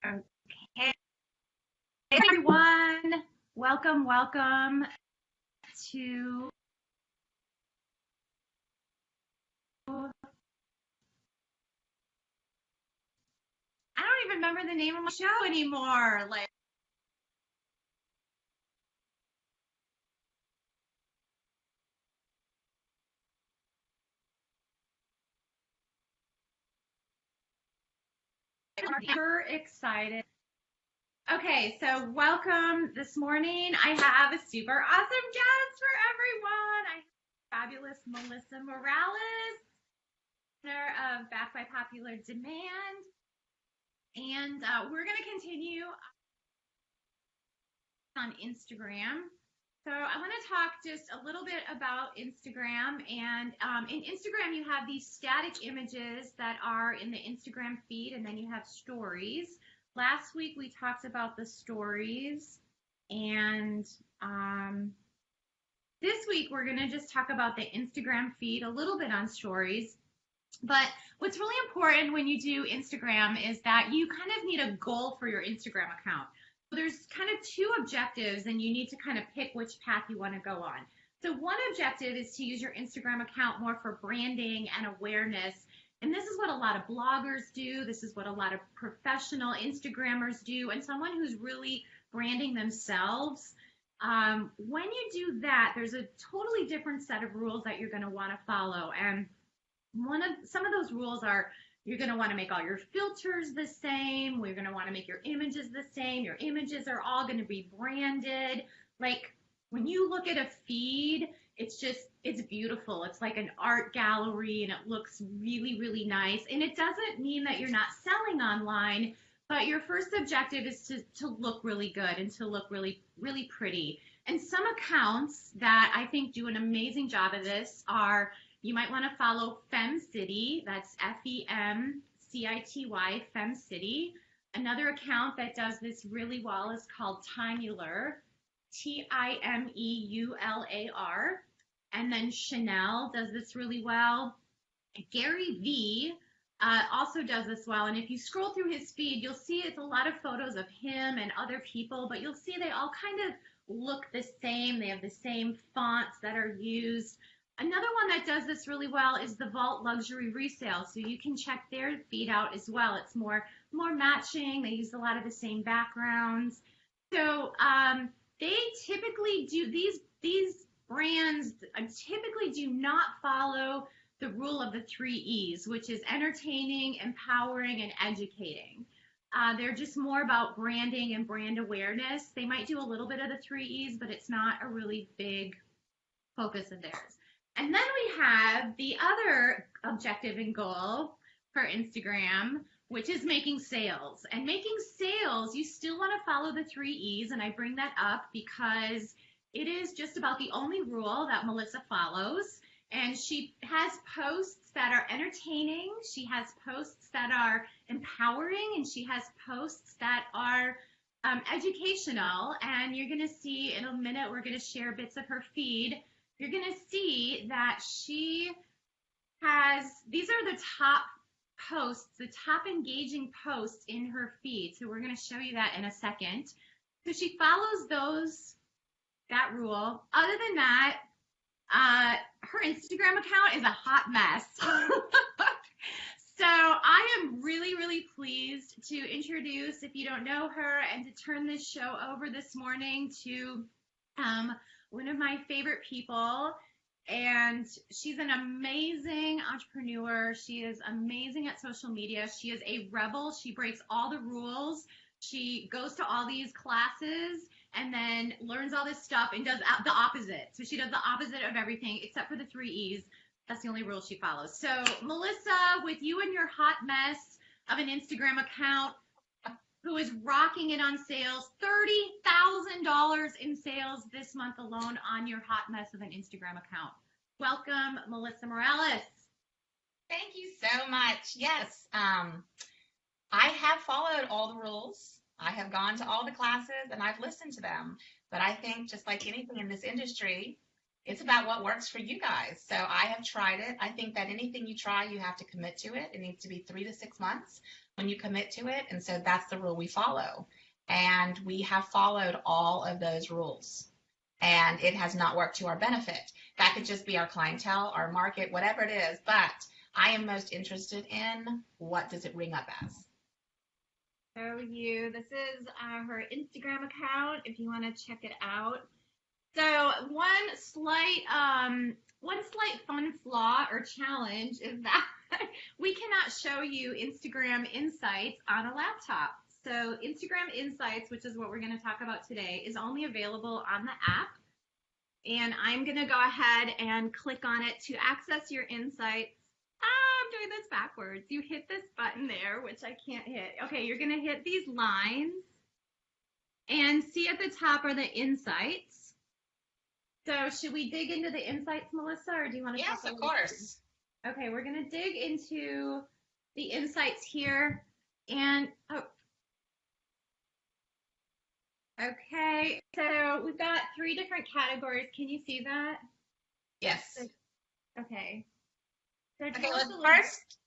Okay, everyone. Welcome to. I don't even remember the name of my show anymore. Like, I'm super excited. Okay, so welcome this morning. I have a super awesome guest for everyone. I have fabulous Melissa Morales, owner of Back by Popular Demand, and we're going to continue on Instagram. So I want to talk just a little bit about Instagram. And in Instagram, you have these static images that are in the Instagram feed, and then you have stories. Last week, we talked about the stories. And this week, we're going to just talk about the Instagram feed, a little bit on stories. But what's really important when you do Instagram is that you kind of need a goal for your Instagram account. So there's kind of two objectives, and you need to kind of pick which path you want to go on. So one objective is to use your Instagram account more for branding and awareness. And this is what a lot of bloggers do. This is what a lot of professional Instagrammers do, and someone who's really branding themselves. When you do that, there's a totally different set of rules that you're going to want to follow. And some of those rules are you're going to want to make all your filters the same. We're going to want to make your images the same. Your images are all going to be branded. Like when you look at a feed, it's beautiful. It's like an art gallery, and it looks really, really nice. And it doesn't mean that you're not selling online, but your first objective is to look really good and to look really, really pretty. And some accounts that I think do an amazing job of this are, you might want to follow FemCity. That's FEMCITY, FemCity. Another account that does this really well is called Timular, TIMEULAR. And then Chanel does this really well. Gary V also does this well. And if you scroll through his feed, you'll see it's a lot of photos of him and other people, but you'll see they all kind of look the same. They have the same fonts that are used. Another one that does this really well is the Vault Luxury Resale. So you can check their feed out as well. It's more matching. They use a lot of the same backgrounds. So they typically do, these brands typically do not follow the rule of the 3 E's, which is entertaining, empowering, and educating. They're just more about branding and brand awareness. They might do a little bit of the 3 E's, but it's not a really big focus of theirs. And then we have the other objective and goal for Instagram, which is making sales. And making sales, you still want to follow the 3 E's, and I bring that up because it is just about the only rule that Melissa follows. And she has posts that are entertaining, she has posts that are empowering, and she has posts that are educational. And you're going to see in a minute, we're going to share bits of her feed. You're going to see that she has, these are the top posts, the top engaging posts in her feed. So we're going to show you that in a second. So she follows that rule. Other than that, her Instagram account is a hot mess. So I am really, really pleased to introduce, if you don't know her, and to turn this show over this morning to one of my favorite people. And she's an amazing entrepreneur. She is amazing at social media. She is a rebel. She breaks all the rules. She goes to all these classes and then learns all this stuff and does the opposite. So she does the opposite of everything except for the 3 E's. That's the only rule she follows. So Melissa, with you and your hot mess of an Instagram account, who is rocking it on sales, $30,000 in sales this month alone on your hot mess of an Instagram account. Welcome, Melissa Morales. Thank you so much. Yes, I have followed all the rules. I have gone to all the classes and I've listened to them. But I think just like anything in this industry, It's about what works for you guys. So I have tried it. I think that anything you try, you have to commit to it. It needs to be 3 to 6 months when you commit to it. And so that's the rule we follow. And we have followed all of those rules. And it has not worked to our benefit. That could just be our clientele, our market, whatever it is. But I am most interested in what does it ring up as. This is her Instagram account if you want to check it out. So one slight fun flaw or challenge is that we cannot show you Instagram Insights on a laptop. So Instagram Insights, which is what we're going to talk about today, is only available on the app. And I'm going to go ahead and click on it to access your insights. I'm doing this backwards. You hit this button there, which I can't hit. Okay, you're going to hit these lines and see at the top are the insights. So should we dig into the insights, Melissa, or do you want to Yes, talk of course. Okay, we're going to dig into the insights here. And, okay, so we've got 3 different categories. Can you see that? Yes. Okay. So Okay,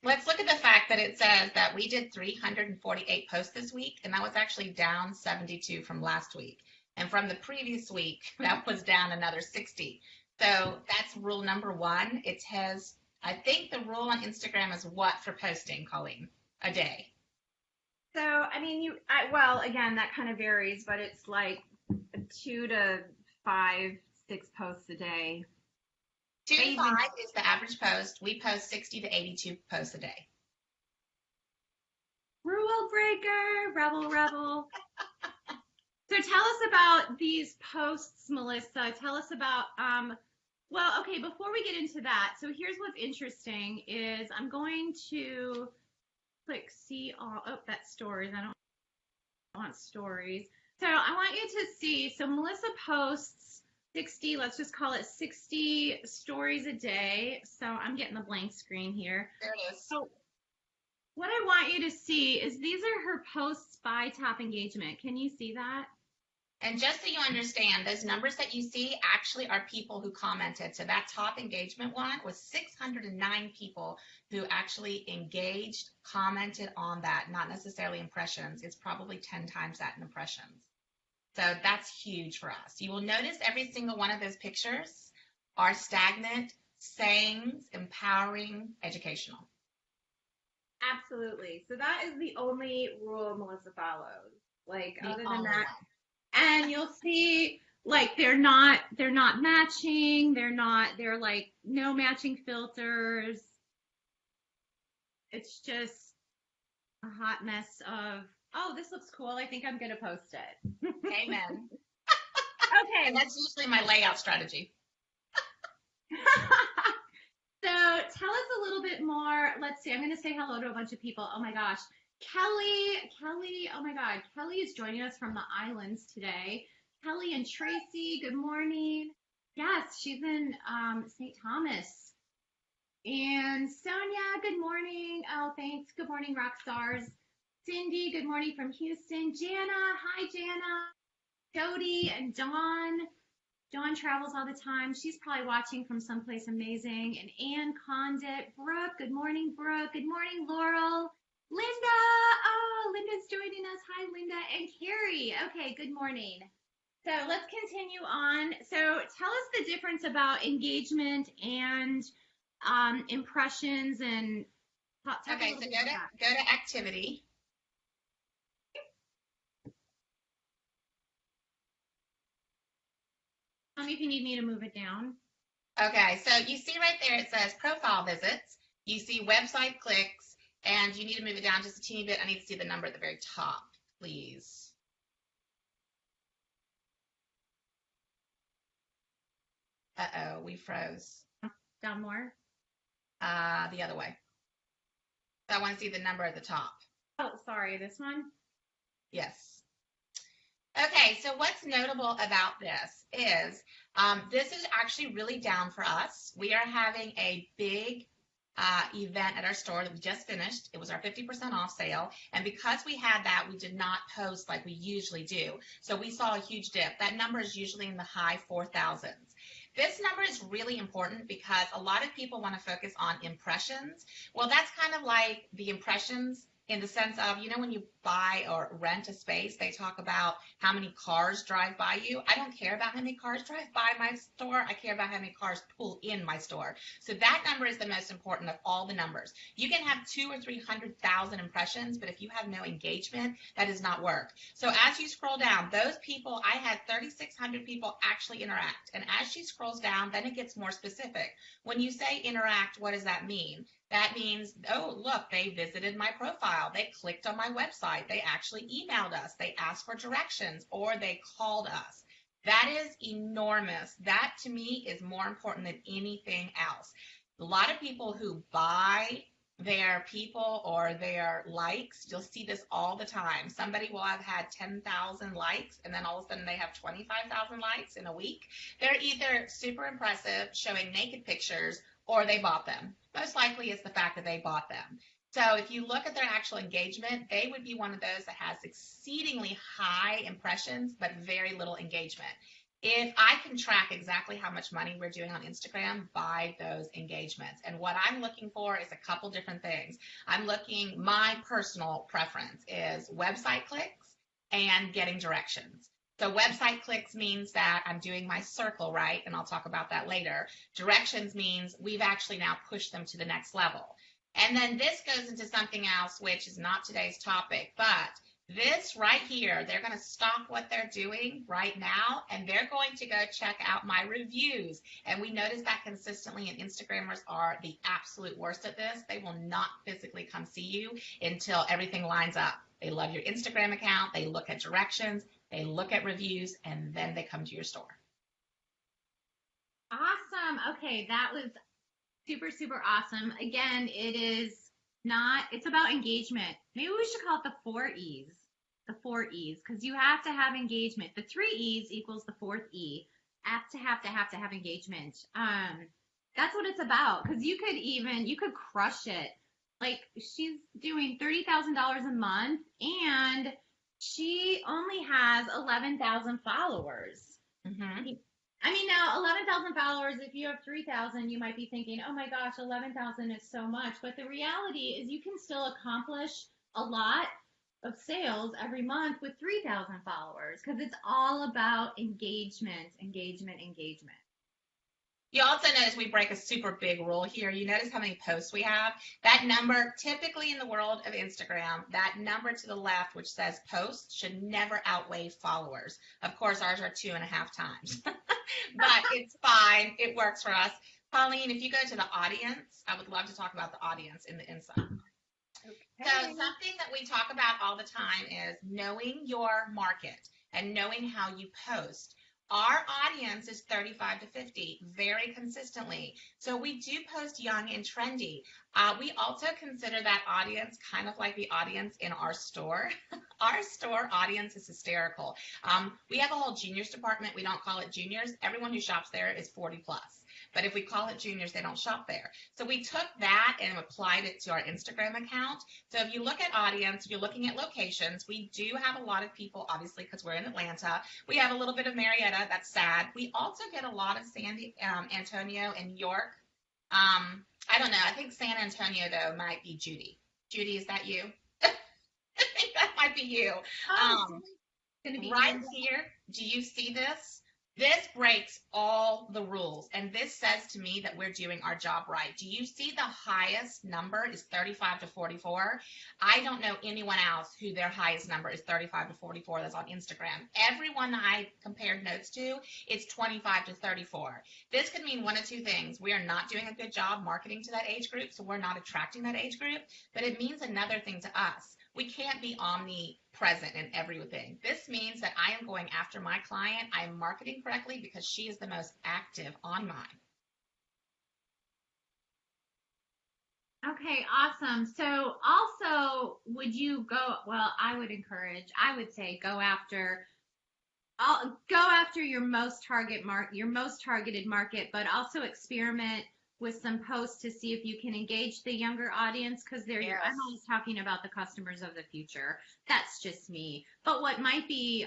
let's look at the fact that it says that we did 348 posts this week, and that was actually down 72 from last week. And from the previous week, that was down another 60. So that's rule number 1. It has, I think the rule on Instagram is what for posting, Colleen? A day. So, I mean, well, again, that kind of varies, but it's like 2 to 5, 6 posts a day. 2 to 5 is the average post. We post 60 to 82 posts a day. Rule breaker, rebel. So tell us about these posts, Melissa. Tell us about, well, okay, before we get into that, so here's what's interesting is I'm going to click see all, that's stories. I don't want stories. So I want you to see, so Melissa posts 60, let's just call it 60 stories a day. So I'm getting the blank screen here. There it is. So what I want you to see is these are her posts by top engagement. Can you see that? And just so you understand, those numbers that you see actually are people who commented. So that top engagement one was 609 people who actually engaged, commented on that, not necessarily impressions. It's probably 10 times that in impressions. So that's huge for us. You will notice every single one of those pictures are stagnant, sayings, empowering, educational. Absolutely. So that is the only rule Melissa follows. Like The other than only that, one. and you'll see like they're not matching. They're like no matching filters. It's just a hot mess of, oh, this looks cool. I think I'm gonna post it. Amen. Okay. And that's usually my layout strategy. So tell us a little bit more. Let's see. I'm going to say hello to a bunch of people. Oh my gosh. Kelly, oh my God. Kelly is joining us from the islands today. Kelly and Tracy, good morning. Yes, she's in St. Thomas. And Sonia, good morning. Oh, thanks. Good morning, rock stars. Cindy, good morning from Houston. Jana, hi, Jana. Jody and Dawn. Dawn travels all the time. She's probably watching from someplace amazing. And Ann Condit. Brooke, good morning, Brooke. Good morning, Laurel. Linda, oh, Linda's joining us. Hi, Linda. And Carrie. Okay, good morning. So let's continue on. So tell us the difference about engagement and impressions and talk Okay, so go to activity. Tell me if you need me to move it down. Okay, so you see right there it says profile visits. You see website clicks, and you need to move it down just a teeny bit. I need to see the number at the very top, please. Uh-oh, we froze. Down more? The other way. So I want to see the number at the top. Oh, sorry, this one? Yes. Okay, so what's notable about this is this is actually really down for us. We are having a big event at our store that we just finished. It was our 50% off sale. And because we had that, we did not post like we usually do. So we saw a huge dip. That number is usually in the high 4,000s. This number is really important because a lot of people want to focus on impressions. Well, that's kind of like the impressions in the sense of, when you buy or rent a space, they talk about how many cars drive by you. I don't care about how many cars drive by my store. I care about how many cars pull in my store. So that number is the most important of all the numbers. You can have 200,000 or 300,000 impressions, but if you have no engagement, that does not work. So as you scroll down, those people, I had 3,600 people actually interact. And as she scrolls down, then it gets more specific. When you say interact, what does that mean? That means, oh, look, they visited my profile. They clicked on my website. They actually emailed us. They asked for directions, or they called us. That is enormous. That, to me, is more important than anything else. A lot of people who buy their people or their likes, you'll see this all the time. Somebody will have had 10,000 likes, and then all of a sudden they have 25,000 likes in a week. They're either super impressive, showing naked pictures, or they bought them. Most likely it's the fact that they bought them. So if you look at their actual engagement, they would be one of those that has exceedingly high impressions, but very little engagement. If I can track exactly how much money we're doing on Instagram by those engagements. And what I'm looking for is a couple different things. My personal preference is website clicks and getting directions. So website clicks means that I'm doing my circle right, and I'll talk about that later. Directions means we've actually now pushed them to the next level. And then this goes into something else, which is not today's topic, but this right here, they're going to stop what they're doing right now, and they're going to go check out my reviews. And we notice that consistently, and Instagrammers are the absolute worst at this. They will not physically come see you until everything lines up. They love your Instagram account. They look at directions. They look at reviews, and then they come to your store. Awesome. Okay, that was super, super awesome. Again, it's about engagement. Maybe we should call it the 4 E's. The 4 E's, because you have to have engagement. The 3 E's equals the 4th E. Have to have engagement. That's what it's about, because you could crush it. Like, she's doing $30,000 a month, and she only has 11,000 followers. Mm-hmm. I mean, now 11,000 followers, if you have 3,000, you might be thinking, oh my gosh, 11,000 is so much. But the reality is you can still accomplish a lot of sales every month with 3,000 followers, because it's all about engagement. You also notice we break a super big rule here. You notice how many posts we have? That number, typically in the world of Instagram, that number to the left, which says posts, should never outweigh followers. Of course, ours are 2.5 times, but it's fine. It works for us. Pauline, if you go to the audience, I would love to talk about the audience in the inside. Okay. So something that we talk about all the time is knowing your market and knowing how you post. Our audience is 35 to 50 very consistently. So we do post young and trendy. We also consider that audience kind of like the audience in our store. Our store audience is hysterical. We have a whole juniors department. We don't call it juniors. Everyone who shops there is 40 plus. But if we call it juniors, they don't shop there. So we took that and applied it to our Instagram account. So if you look at audience, you're looking at locations. We do have a lot of people, obviously, because we're in Atlanta. We have a little bit of Marietta. That's sad. We also get a lot of San Antonio and York. I don't know. I think San Antonio, though, might be Judy. Judy, is that you? I think that might be you. Right here, do you see this? This breaks all the rules, and this says to me that we're doing our job right. Do you see the highest number is 35 to 44? I don't know anyone else who their highest number is 35 to 44 that's on Instagram. Everyone I compared notes to, it's 25 to 34. This could mean one of two things. We are not doing a good job marketing to that age group, so we're not attracting that age group, but it means another thing to us. We can't be omnipresent in everything. This means that I am going after my client. I am marketing correctly because she is the most active on mine. Okay, awesome. So also, I would say go after your most targeted market, but also experiment with some posts to see if you can engage the younger audience, because I'm always talking about the customers of the future. That's just me. But what might be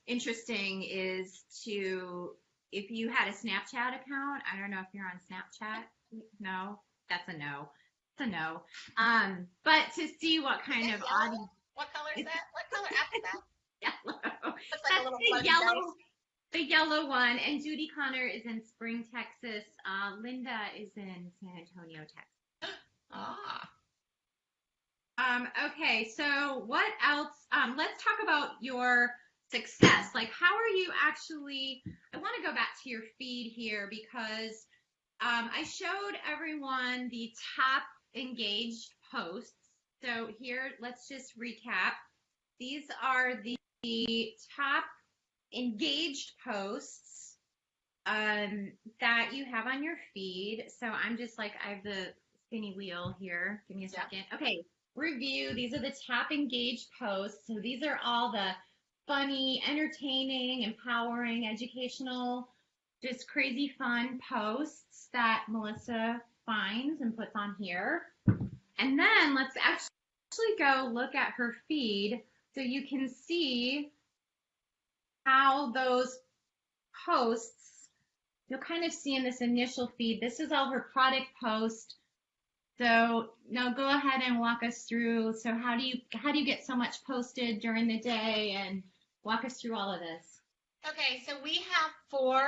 interesting is to if you had a Snapchat account, I don't know if you're on Snapchat. No, that's a no. It's a no. But to see what Is kind that of yellow? audience. What color is It's that? What color app is that? yellow. Looks like a That's little the floating yellow, dice. the yellow one. And Judy Connor is in Spring, Texas. Linda is in San Antonio, Texas. Ah. Okay, so what else? Let's talk about your success. Like, how are you actually? I want to go back to your feed here because I showed everyone the top engaged posts. So here, let's just recap. These are the top engaged posts that you have on your feed. So I'm just like, I have the spinny wheel here. Give me a second. Okay, review. These are the top engaged posts. So these are all the funny, entertaining, empowering, educational, just crazy fun posts that Melissa finds and puts on here. And then let's actually go look at her feed so you can see how those posts, you'll kind of see in this initial feed, this is all her product post. So now go ahead and walk us through. So how do you get so much posted during the day, and walk us through all of this? Okay, so we have 4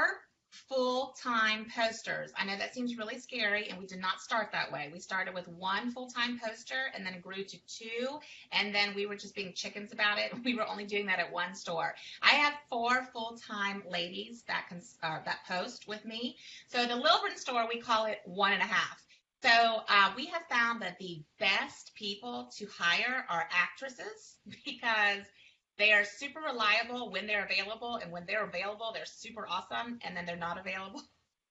full-time posters. I know that seems really scary, and we did not start that way. We started with 1 full-time poster, and then it grew to 2, and then we were just being chickens about it. We were only doing that at 1 store. I have 4 full-time ladies that that post with me. So the Lilburn store, we call it 1.5. So we have found that the best people to hire are actresses because they are super reliable when they're available, and when they're available, they're super awesome, and then they're not available.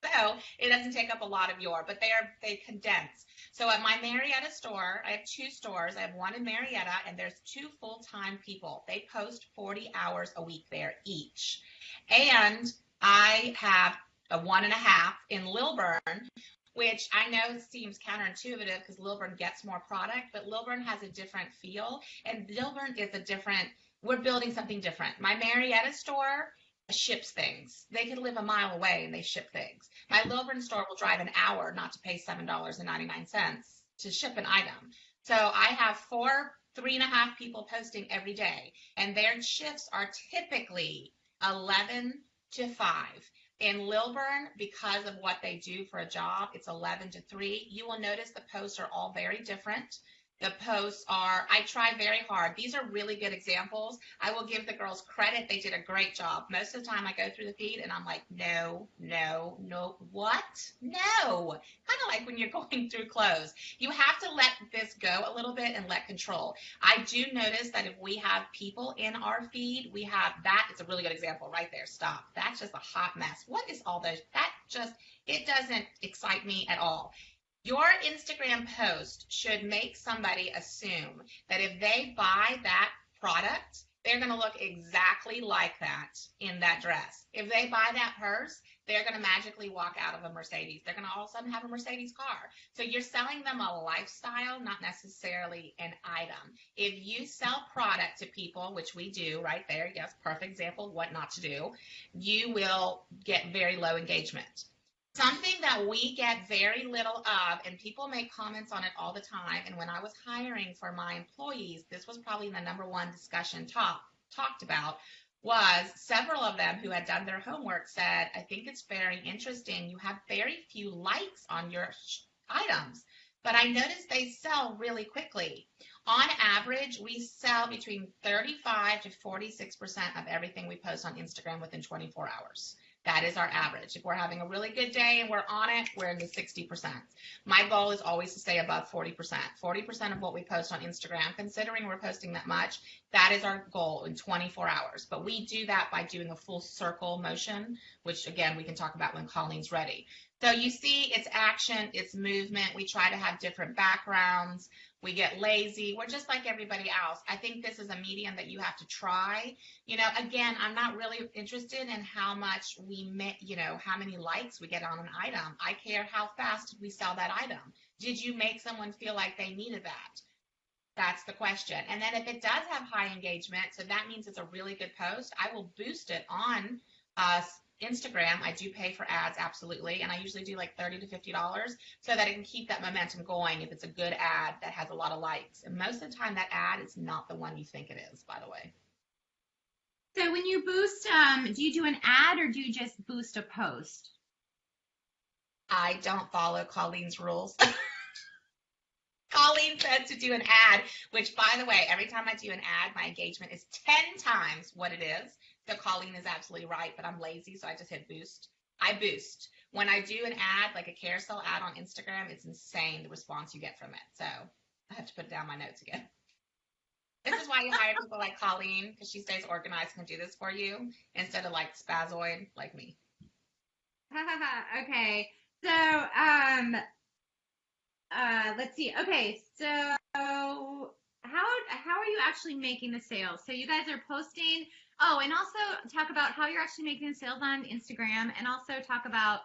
So it doesn't take up a lot of but they condense. So at my Marietta store, I have 2 stores. I have one in Marietta, and there's 2 full-time people. They post 40 hours a week there each. And I have a 1.5 in Lilburn, which I know seems counterintuitive because Lilburn gets more product, but Lilburn has a different feel, and Lilburn is a different, we're building something different. My Marietta store ships things. They could live a mile away and they ship things. My Lilburn store will drive an hour not to pay $7.99 to ship an item. So I have 3.5 people posting every day, and their shifts are typically 11 to 5. In Lilburn, because of what they do for a job, it's 11 to 3. You will notice the posts are all very different. The posts are, I try very hard. These are really good examples. I will give the girls credit. They did a great job. Most of the time I go through the feed and I'm like, no, what? No. Kind of like when you're going through clothes. You have to let this go a little bit and let control. I do notice that if we have people in our feed, we have that. It's a really good example right there. Stop. That's just a hot mess. What is all those? It doesn't excite me at all. Your Instagram post should make somebody assume that if they buy that product, they're going to look exactly like that in that dress. If they buy that purse, they're going to magically walk out of a Mercedes. They're going to all of a sudden have a Mercedes car. So you're selling them a lifestyle, not necessarily an item. If you sell product to people, which we do right there, yes, perfect example of what not to do, you will get very low engagement. Something that we get very little of, and people make comments on it all the time, and when I was hiring for my employees, this was probably the number one discussion talked about, was several of them who had done their homework said, I think it's very interesting. You have very few likes on your items, but I noticed they sell really quickly. On average, we sell between 35 to 46% of everything we post on Instagram within 24 hours. That is our average. If we're having a really good day and we're on it, we're in the 60%. My goal is always to stay above 40%. 40% of what we post on Instagram, considering we're posting that much, that is our goal in 24 hours. But we do that by doing a full circle motion, which again, we can talk about when Colleen's ready. So you see it's action, it's movement. We try to have different backgrounds. We get lazy. We're just like everybody else. I think this is a medium that you have to try. Again, I'm not really interested in how much how many likes we get on an item. I care how fast we sell that item. Did you make someone feel like they needed that? That's the question. And then if it does have high engagement, so that means it's a really good post, I will boost it on Instagram, I do pay for ads, absolutely, and I usually do like $30 to $50 so that I can keep that momentum going if it's a good ad that has a lot of likes. And most of the time, that ad is not the one you think it is, by the way. So when you boost, do you do an ad or do you just boost a post? I don't follow Colleen's rules. Colleen said to do an ad, which, by the way, every time I do an ad, my engagement is 10 times what it is. So Colleen is absolutely right, but I'm lazy, so I just hit boost. I boost. When I do an ad, like a carousel ad on Instagram, it's insane the response you get from it. So I have to put down my notes again. This is why you hire people like Colleen, because she stays organized and can do this for you instead of like spazoid like me. Okay. So, let's see. Okay, so how are you actually making the sales? So you guys are posting. Oh, and also talk about how you're actually making the sales on Instagram, and also talk about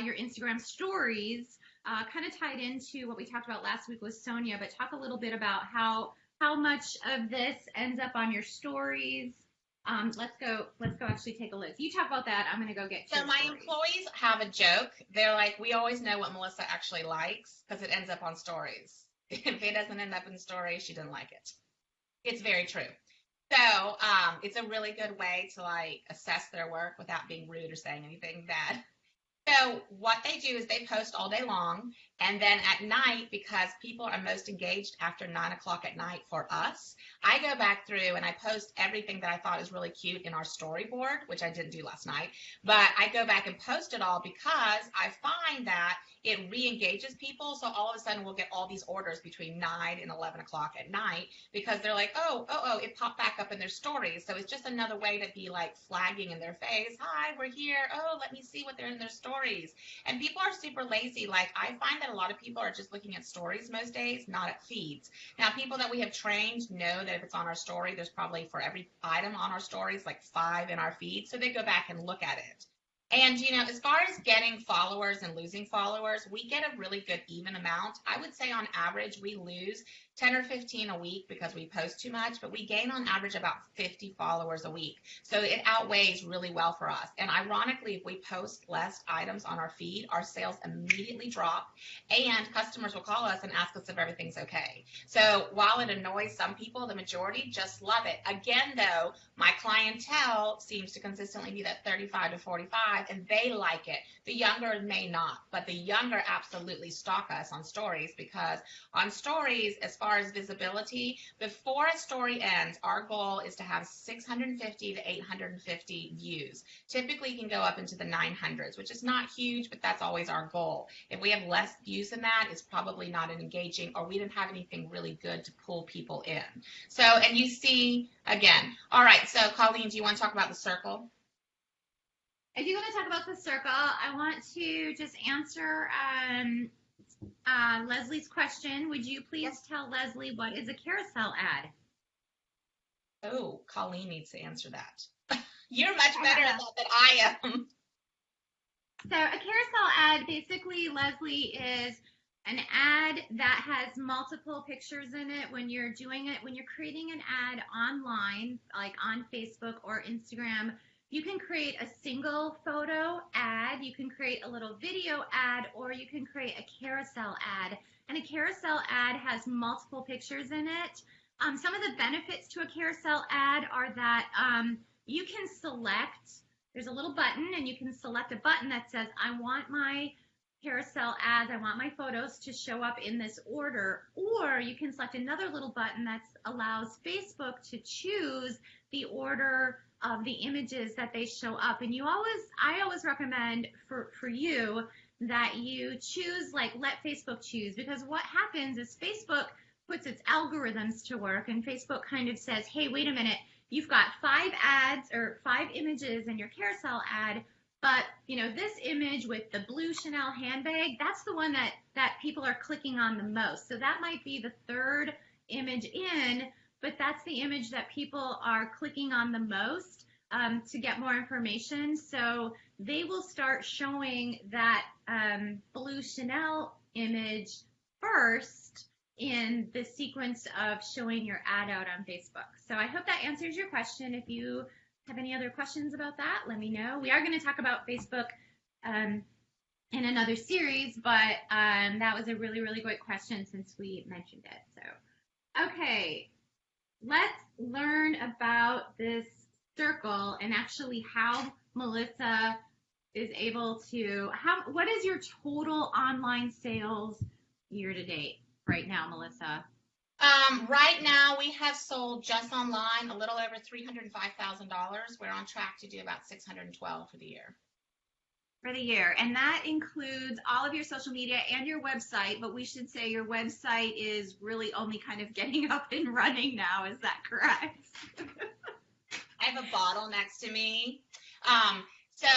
your Instagram stories. Kind of tied into what we talked about last week with Sonia, but talk a little bit about how much of this ends up on your stories. Let's go actually take a look. You talk about that. I'm going to go get So my stories. employees have a joke. They're like, we always know what Melissa actually likes because it ends up on stories. If it doesn't end up in stories, she didn't like it. It's very true. So it's a really good way to like assess their work without being rude or saying anything bad. So what they do is they post all day long, and then at night, because people are most engaged after 9 o'clock at night for us, I go back through and I post everything that I thought was really cute in our storyboard, which I didn't do last night, but I go back and post it all because I find that it re-engages people. So all of a sudden we'll get all these orders between 9 and 11 o'clock at night because they're like, oh, it popped back up in their stories. So it's just another way to be like flagging in their face. Hi, we're here. Oh, let me see what they're in their stories. And people are super lazy. Like I find that a lot of people are just looking at stories most days, not at feeds. Now, people that we have trained know that if it's on our story, there's probably for every item on our stories, like 5 in our feed. So they go back and look at it. And, you know, as far as getting followers and losing followers, we get a really good even amount. I would say on average, we lose 10 or 15 a week because we post too much, but we gain on average about 50 followers a week. So it outweighs really well for us. And ironically, if we post less items on our feed, our sales immediately drop and customers will call us and ask us if everything's okay. So while it annoys some people, the majority just love it. Again, though, my clientele seems to consistently be that 35 to 45 and they like it. The younger may not, but the younger absolutely stalk us on stories because on stories, as far as visibility, before a story ends, our goal is to have 650 to 850 views. Typically, you can go up into the 900s, which is not huge, but that's always our goal. If we have less views than that, it's probably not an engaging, or we didn't have anything really good to pull people in. So, and you see, again, all right, so Colleen, do you want to talk about the circle? I do want to talk about the circle. I want to just answer Leslie's question. Would you please tell Leslie what is a carousel ad? Oh, Colleen needs to answer that. You're much better at that than I am. So a carousel ad, basically, Leslie, is an ad that has multiple pictures in it. When you're doing it, when you're creating an ad online, like on Facebook or Instagram, you can create a single photo ad, you can create a little video ad, or you can create a carousel ad. And a carousel ad has multiple pictures in it. Some of the benefits to a carousel ad are that you can select, there's a little button, and you can select a button that says, I want my carousel ads, I want my photos to show up in this order, or you can select another little button that allows Facebook to choose the order of the images that they show up. And I always recommend for you that you choose, like, let Facebook choose, because what happens is Facebook puts its algorithms to work, and Facebook kind of says, hey, wait a minute, you've got 5 ads or 5 images in your carousel ad, but you know, this image with the blue Chanel handbag, that's the one that people are clicking on the most. So that might be the 3rd image in, but that's the image that people are clicking on the most to get more information. So they will start showing that blue Chanel image first in the sequence of showing your ad out on Facebook. So I hope that answers your question. If you have any other questions about that, let me know. We are going to talk about Facebook in another series, but that was a really, really great question since we mentioned it. So, okay, let's learn about this circle and actually how Melissa is able to, what is your total online sales year to date right now, Melissa? Right now, we have sold just online a little over $305,000. We're on track to do about 612 for the year. For the year. And that includes all of your social media and your website, but we should say your website is really only kind of getting up and running now. Is that correct? I have a bottle next to me. So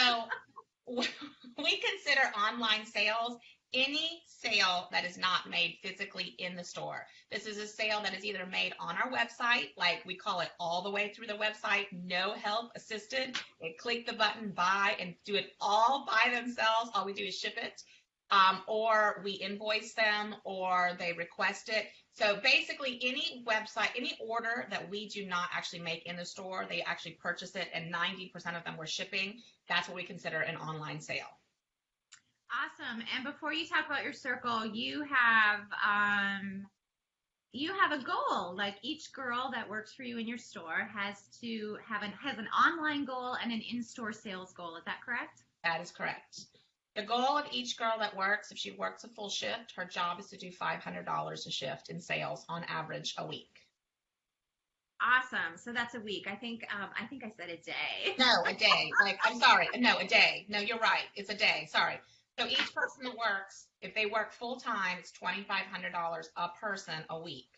we consider online sales any sale that is not made physically in the store. This is a sale that is either made on our website, like we call it all the way through the website, no help assisted. They click the button, buy, and do it all by themselves. All we do is ship it. Or we invoice them, or they request it. So basically any website, any order that we do not actually make in the store, they actually purchase it, and 90% of them we're shipping. That's what we consider an online sale. Awesome. And before you talk about your circle, you have a goal. Like each girl that works for you in your store has an online goal and an in-store sales goal. Is that correct? That is correct. The goal of each girl that works, if she works a full shift, her job is to do $500 a shift in sales on average a week. Awesome. So that's a week. I think I said a day. No, a day. I'm sorry. No, a day. No, you're right. It's a day. Sorry. So each person that works, if they work full time, it's $2,500 a person a week.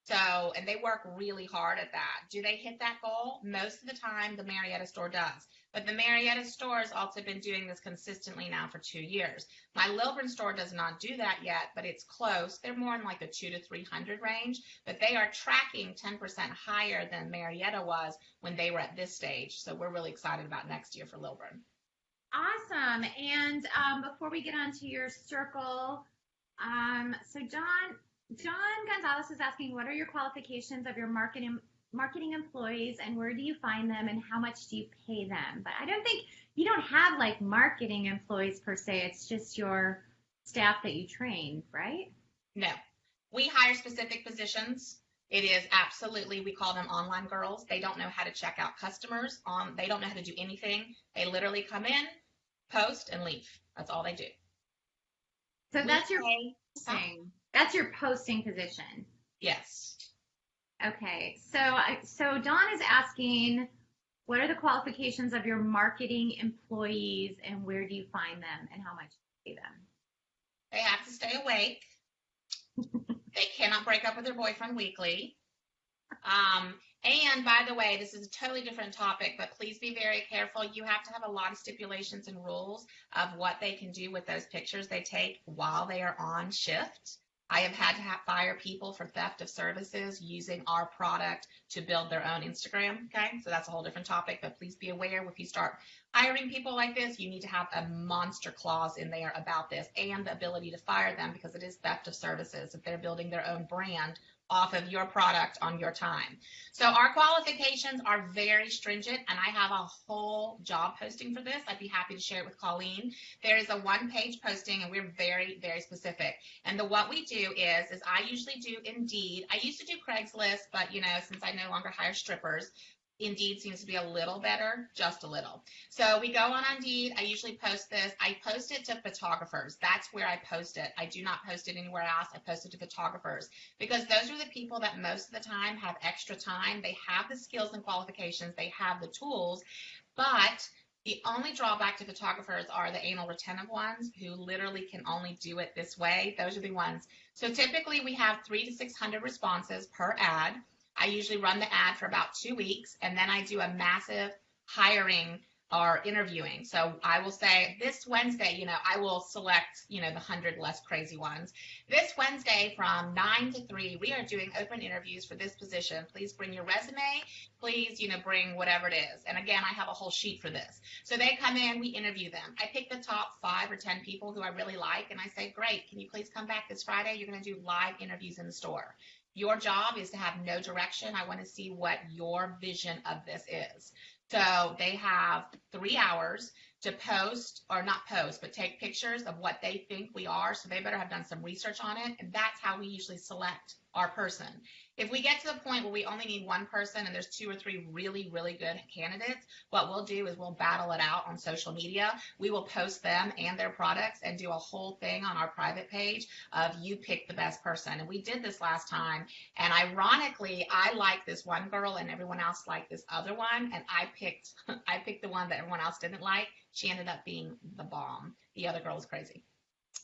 So, and they work really hard at that. Do they hit that goal? Most of the time, the Marietta store does. But the Marietta store has also been doing this consistently now for 2 years. My Lilburn store does not do that yet, but it's close. They're more in like the 200 to 300 range, but they are tracking 10% higher than Marietta was when they were at this stage. So we're really excited about next year for Lilburn. Awesome. And before we get on to your circle, so John Gonzalez is asking, what are your qualifications of your marketing employees, and where do you find them, and how much do you pay them? But I don't think you don't have like marketing employees per se. It's just your staff that you train, right? No, we hire specific positions. It is absolutely, we call them online girls. They don't know how to check out customers. They don't know how to do anything. They literally come in, post, and leave. That's all they do. So that's your posting. That's your posting position. Yes. Okay. So Dawn is asking, what are the qualifications of your marketing employees, and where do you find them, and how much do you pay them? They have to stay awake. They cannot break up with their boyfriend weekly. And by the way, this is a totally different topic, but please be very careful. You have to have a lot of stipulations and rules of what they can do with those pictures they take while they are on shift. I have had to fire people for theft of services using our product to build their own Instagram. Okay, so that's a whole different topic, but please be aware if you start hiring people like this, you need to have a monster clause in there about this and the ability to fire them because it is theft of services if they're building their own brand off of your product on your time. So our qualifications are very stringent, and I have a whole job posting for this. I'd be happy to share it with Colleen. There is a one-page posting, and we're very, very specific. And what we do is I usually do Indeed. I used to do Craigslist, but since I no longer hire strippers, Indeed seems to be a little better, just a little. So we go on Indeed. I usually post this. I post it to photographers. That's where I post it. I do not post it anywhere else. I post it to photographers because those are the people that most of the time have extra time. They have the skills and qualifications. They have the tools, but the only drawback to photographers are the anal retentive ones who literally can only do it this way. Those are the ones. So typically we have 300 to 600 responses per ad. I usually run the ad for about 2 weeks, and then I do a massive hiring or interviewing. So I will say this Wednesday, I will select, the 100 less crazy ones. This Wednesday from 9 to 3, we are doing open interviews for this position. Please bring your resume. Please, bring whatever it is. And again, I have a whole sheet for this. So they come in, we interview them. I pick the top 5 or 10 people who I really like, and I say, great, can you please come back this Friday? You're going to do live interviews in the store. Your job is to have no direction. I want to see what your vision of this is. So they have 3 hours to post, or not post, but take pictures of what they think we are. So they better have done some research on it. And that's how we usually select our person. If we get to the point where we only need one person and there's 2 or 3 really, really good candidates, what we'll do is we'll battle it out on social media. We will post them and their products and do a whole thing on our private page of you pick the best person. And we did this last time. And ironically, I liked this one girl and everyone else liked this other one. And I picked the one that everyone else didn't like. She ended up being the bomb. The other girl was crazy.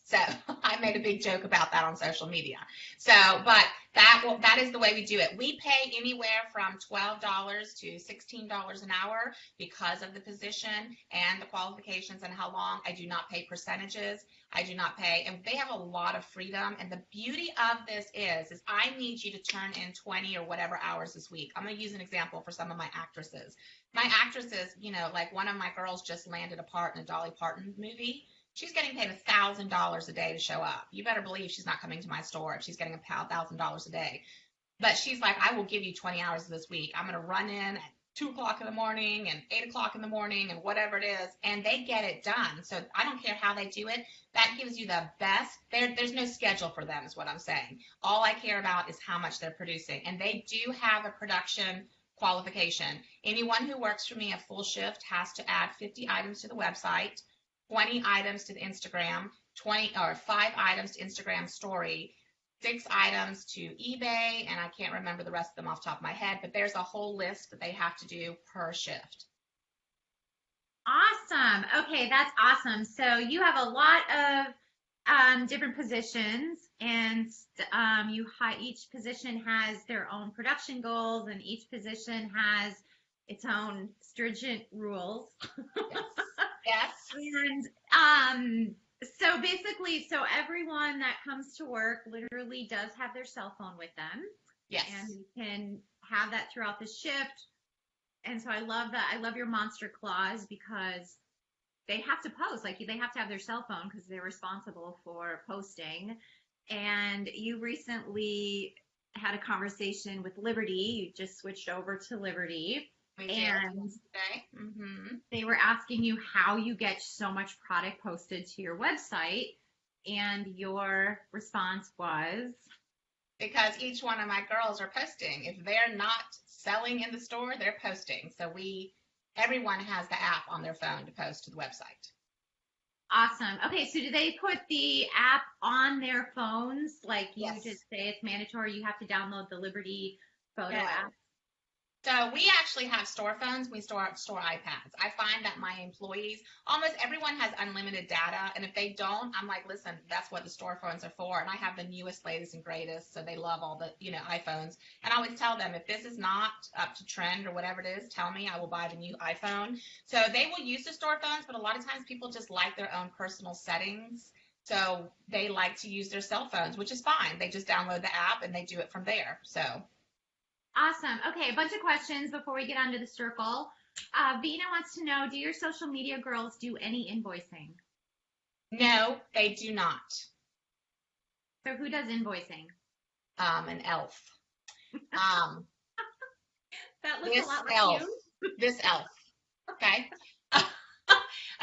So I made a big joke about that on social media. So, but that is the way we do it. We pay anywhere from $12 to $16 an hour because of the position and the qualifications and how long. I do not pay percentages. I do not pay, and they have a lot of freedom. And the beauty of this is I need you to turn in 20 or whatever hours this week. I'm going to use an example for some of my actresses. My actresses, like one of my girls just landed a part in a Dolly Parton movie. She's getting paid $1,000 a day to show up. You better believe she's not coming to my store if she's getting $1,000 a day. But she's like, I will give you 20 hours this week. I'm going to run in at 2 o'clock in the morning and 8 o'clock in the morning and whatever it is, and they get it done. So I don't care how they do it. That gives you the best. There's no schedule for them is what I'm saying. All I care about is how much they're producing. And they do have a production qualification. Anyone who works for me a full shift has to add 50 items to the website, 20 items to the Instagram, 5 items to Instagram story, 6 items to eBay, and I can't remember the rest of them off the top of my head, but there's a whole list that they have to do per shift. Awesome. Okay, that's awesome. So you have a lot of different positions, and each position has their own production goals, and each position has its own stringent rules. Yes. And so basically, everyone that comes to work literally does have their cell phone with them. Yes. And you can have that throughout the shift. And so I love that. I love your monster clause because they have to post. Like, they have to have their cell phone because they're responsible for posting. And you recently had a conversation with Liberty. You just switched over to Liberty. And they were asking you how you get so much product posted to your website, and your response was? Because each one of my girls are posting. If they're not selling in the store, they're posting. So everyone has the app on their phone to post to the website. Awesome. Okay, so do they put the app on their phones? Like, you Yes. just say it's mandatory, you have to download the Liberty photo app? So we actually have store phones. We store iPads. I find that my employees, almost everyone has unlimited data. And if they don't, I'm like, listen, that's what the store phones are for. And I have the newest, latest, and greatest. So they love all the, iPhones. And I always tell them, if this is not up to trend or whatever it is, tell me, I will buy the new iPhone. So they will use the store phones, but a lot of times people just like their own personal settings. So they like to use their cell phones, which is fine. They just download the app and they do it from there. So. Awesome. Okay, a bunch of questions before we get onto the circle. Vina wants to know, do your social media girls do any invoicing? No, they do not. So who does invoicing? An elf. That looks a lot elf. like you. This elf. Okay.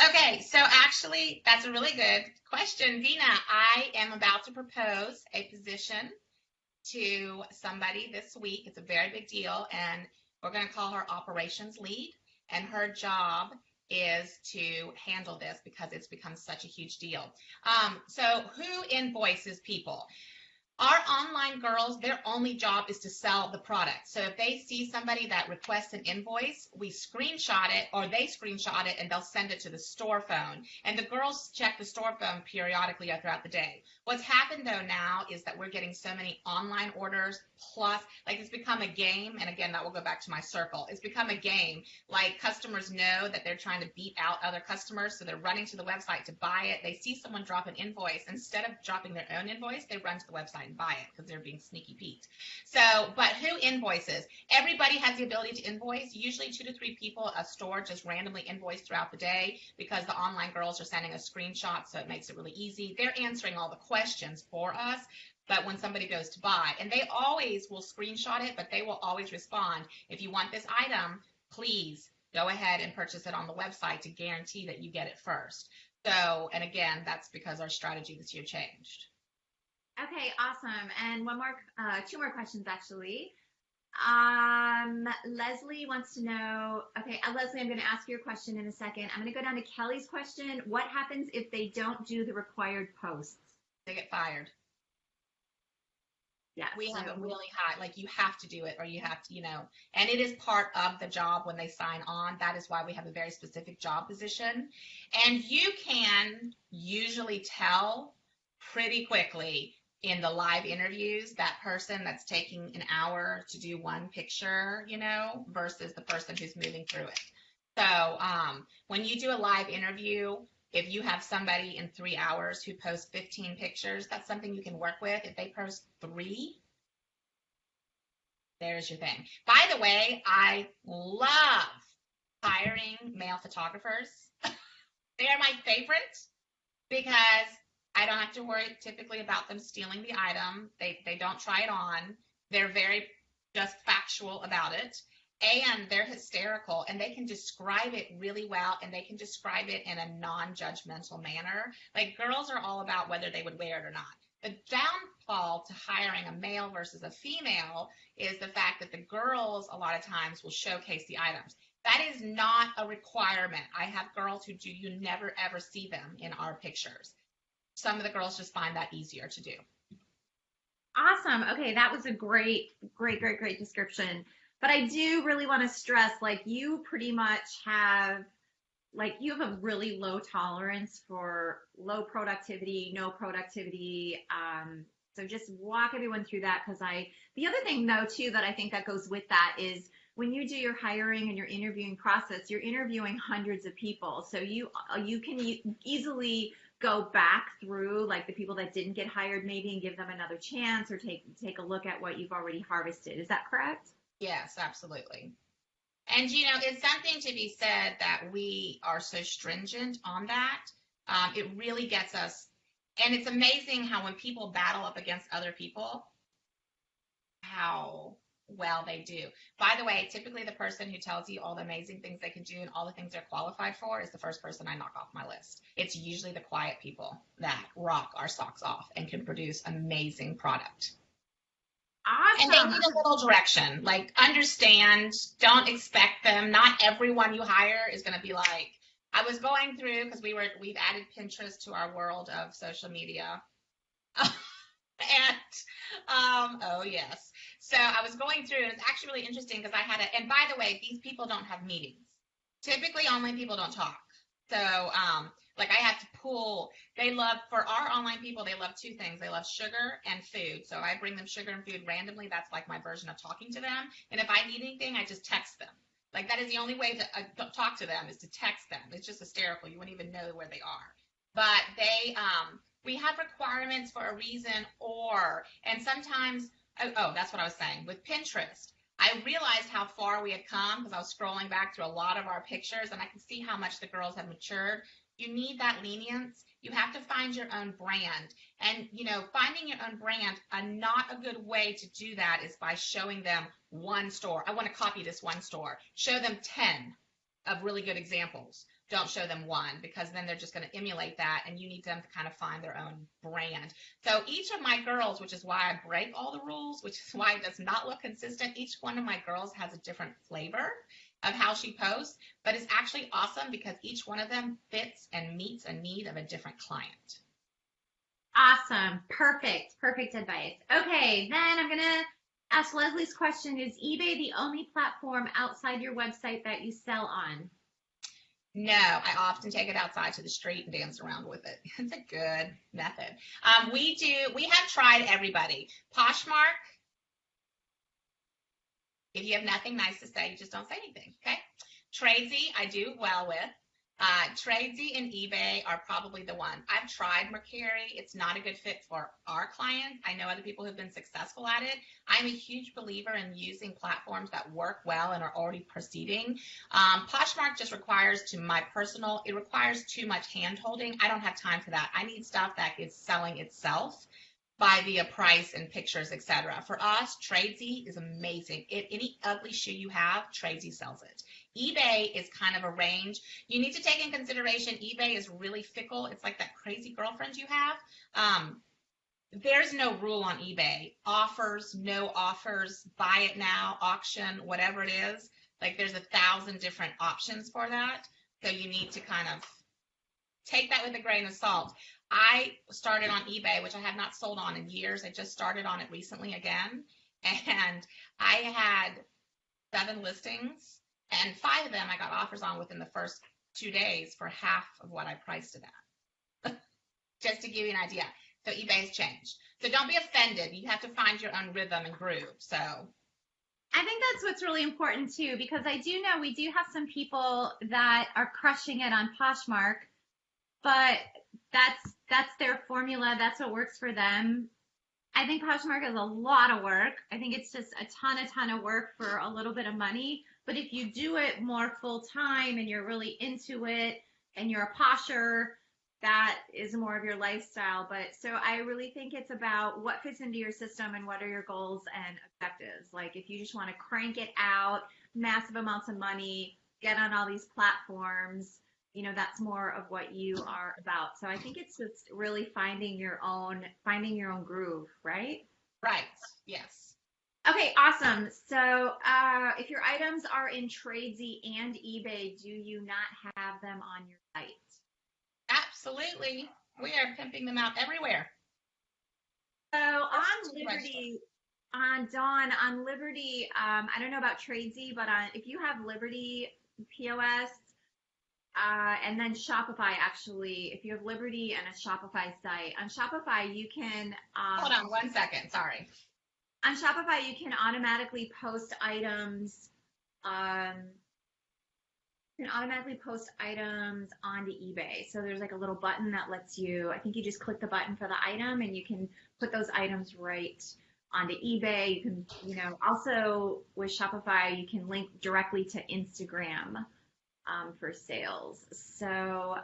Okay, so actually, that's a really good question. Vina, I am about to propose a position to somebody this week. It's a very big deal, and we're going to call her operations lead, and her job is to handle this because it's become such a huge deal. So who invoices people? Our online girls, their only job is to sell the product. So if they see somebody that requests an invoice, we screenshot it, or they screenshot it, and they'll send it to the store phone. And the girls check the store phone periodically throughout the day. What's happened, though, now is that we're getting so many online orders, plus, like, it's become a game. And again, that will go back to my circle. It's become a game. Like, customers know that they're trying to beat out other customers, so they're running to the website to buy it. They see someone drop an invoice. Instead of dropping their own invoice, they run to the website and buy it because they're being sneaky Pete. So, but who invoices? Everybody has the ability to invoice. Usually 2 to 3 people a store just randomly invoice throughout the day because the online girls are sending a screenshot, so it makes it really easy. They're answering all the questions for us. but when somebody goes to buy, and they always will screenshot it, but they will always respond, if you want this item, please go ahead and purchase it on the website to guarantee that you get it first. So, and again, that's because our strategy this year changed. Okay, awesome. And two more questions actually. Leslie wants to know, okay, Leslie, I'm going to ask you a question in a second. I'm going to go down to Kelly's question. What happens if they don't do the required posts? They get fired. Yeah, we have a really high, like you have to do it or you have to, and it is part of the job when they sign on. That is why we have a very specific job position. And you can usually tell pretty quickly in the live interviews that person that's taking an hour to do one picture, versus the person who's moving through it. So when you do a live interview, if you have somebody in 3 hours who posts 15 pictures, that's something you can work with. If they post 3, there's your thing. By the way, I love hiring male photographers. They are my favorite because I don't have to worry typically about them stealing the item. They don't try it on. They're very just factual about it. And they're hysterical, and they can describe it really well, and they can describe it in a non-judgmental manner. Like, girls are all about whether they would wear it or not. The downfall to hiring a male versus a female is the fact that the girls a lot of times will showcase the items. That is not a requirement. I have girls who do. You never, ever see them in our pictures. Some of the girls just find that easier to do. Awesome. Okay, that was a great description. But I do really want to stress, you pretty much have, you have a really low tolerance for low productivity, no productivity. So just walk everyone through that, because the other thing though too that I think that goes with that is when you do your hiring and your interviewing process, you're interviewing hundreds of people. So you can easily go back through the people that didn't get hired maybe and give them another chance, or take a look at what you've already harvested. Is that correct? Yes, absolutely. And, it's something to be said that we are so stringent on that. It really gets us. And it's amazing how when people battle up against other people, how well they do. By the way, typically the person who tells you all the amazing things they can do and all the things they're qualified for is the first person I knock off my list. It's usually the quiet people that rock our socks off and can produce amazing product. Awesome. And they need a little direction. Understand, don't expect them. Not everyone you hire is going to be like, I was going through, because we've added Pinterest to our world of social media. Oh yes. So I was going through, and it's actually really interesting because and by the way, these people don't have meetings. Typically online people don't talk. So I have to pull, for our online people, they love 2 things. They love sugar and food. So I bring them sugar and food randomly. That's my version of talking to them. And if I need anything, I just text them. That is the only way to talk to them, is to text them. It's just hysterical. You wouldn't even know where they are. But we have requirements for a reason, and sometimes, that's what I was saying. With Pinterest, I realized how far we had come because I was scrolling back through a lot of our pictures, and I could see how much the girls had matured. You need that lenience. You have to find your own brand. And, finding your own brand, not a good way to do that is by showing them one store. I want to copy this one store. Show them 10 of really good examples. Don't show them one, because then they're just going to emulate that, and you need them to kind of find their own brand. So each of my girls, which is why I break all the rules, which is why it does not look consistent, each one of my girls has a different flavor of how she posts, but it's actually awesome because each one of them fits and meets a need of a different client. Awesome. Perfect advice. Okay, then I'm going to ask Leslie's question. Is eBay the only platform outside your website that you sell on? No, I often take it outside to the street and dance around with it. It's a good method. We have tried everybody. Poshmark, if you have nothing nice to say, you just don't say anything, okay? Tradesy, I do well with. Tradesy and eBay are probably the one. I've tried Mercari. It's not a good fit for our clients. I know other people who've been successful at it. I'm a huge believer in using platforms that work well and are already proceeding. Poshmark just requires, it requires too much hand holding. I don't have time for that. I need stuff that is selling itself. by via price and pictures, etc. For us, Tradesy is amazing. Any ugly shoe you have, Tradesy sells it. eBay is kind of a range. You need to take in consideration eBay is really fickle. It's like that crazy girlfriend you have. There's no rule on eBay. Offers, no offers, buy it now, auction, whatever it is. Like there's 1,000 different options for that. So you need to kind of take that with a grain of salt. I started on eBay, which I have not sold on in years. I just started on it recently again. And I had 7 listings, and 5 of them I got offers on within the first 2 days for half of what I priced it at. Just to give you an idea. So eBay's changed. So don't be offended. You have to find your own rhythm and groove. So I think that's what's really important too, because I do know we do have some people that are crushing it on Poshmark, but that's their formula. That's what works for them. I think Poshmark is a lot of work. I think it's just a ton of work for a little bit of money. But if you do it more full time and you're really into it and you're a posher, that is more of your lifestyle. But so I really think it's about what fits into your system and what are your goals and objectives. Like if you just want to crank it out, massive amounts of money, get on all these platforms, you know, that's more of what you are about. So I think it's just really finding your own groove, right? right, yes. Okay, awesome. So if your items are in Tradesy and eBay, do you not have them on your site? Absolutely. We are pimping them out everywhere. So on Liberty, Dawn, on Liberty, I don't know about Tradesy, but if you have Liberty POS, and then Shopify, actually, if you have Liberty and a Shopify site, on Shopify you can Hold on 1 second. Sorry. on Shopify you can automatically post items. You can automatically post items onto eBay. So there's like a little button that lets you, I think you just click the button for the item and you can put those items right onto eBay. You can, you know, also with Shopify, you can link directly to Instagram for sales. So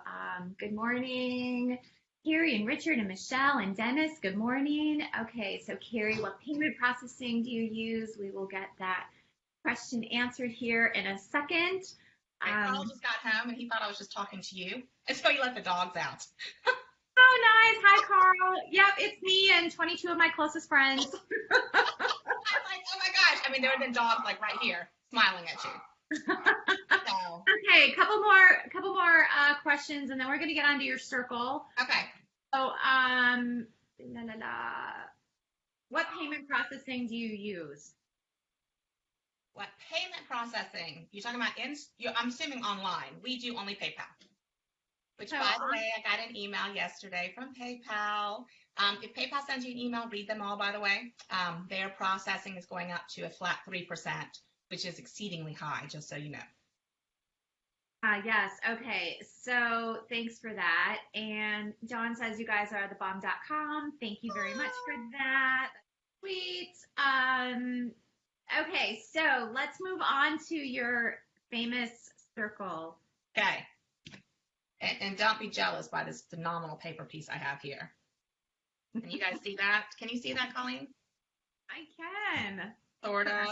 good morning, Carrie and Richard and Michelle and Dennis. Good morning. Okay, so Carrie, what payment processing do you use? We will get that question answered here in a second. Carl just got home and he thought I was just talking to you. And so he let the dogs out. Oh, nice. Hi, Carl. Yep, it's me and 22 of my closest friends. I'm like, oh my gosh. I mean, there would have been dogs like right here smiling at you. So. Okay, couple more questions, and then we're gonna get onto your circle. Okay. So, what payment processing do you use? What payment processing? You're talking about I'm assuming online. We do only PayPal. Which, by the way, I got an email yesterday from PayPal. If PayPal sends you an email, read them all, by the way. Their processing is going up to a flat 3%, which is exceedingly high, just so you know. Yes. Okay. So thanks for that. And Dawn says you guys are thebomb.com. Thank you very much for that. Sweet. Okay. So let's move on to your famous circle. Okay. And don't be jealous by this phenomenal paper piece I have here. Can you guys see that? Can you see that, Colleen? I can. Sort of.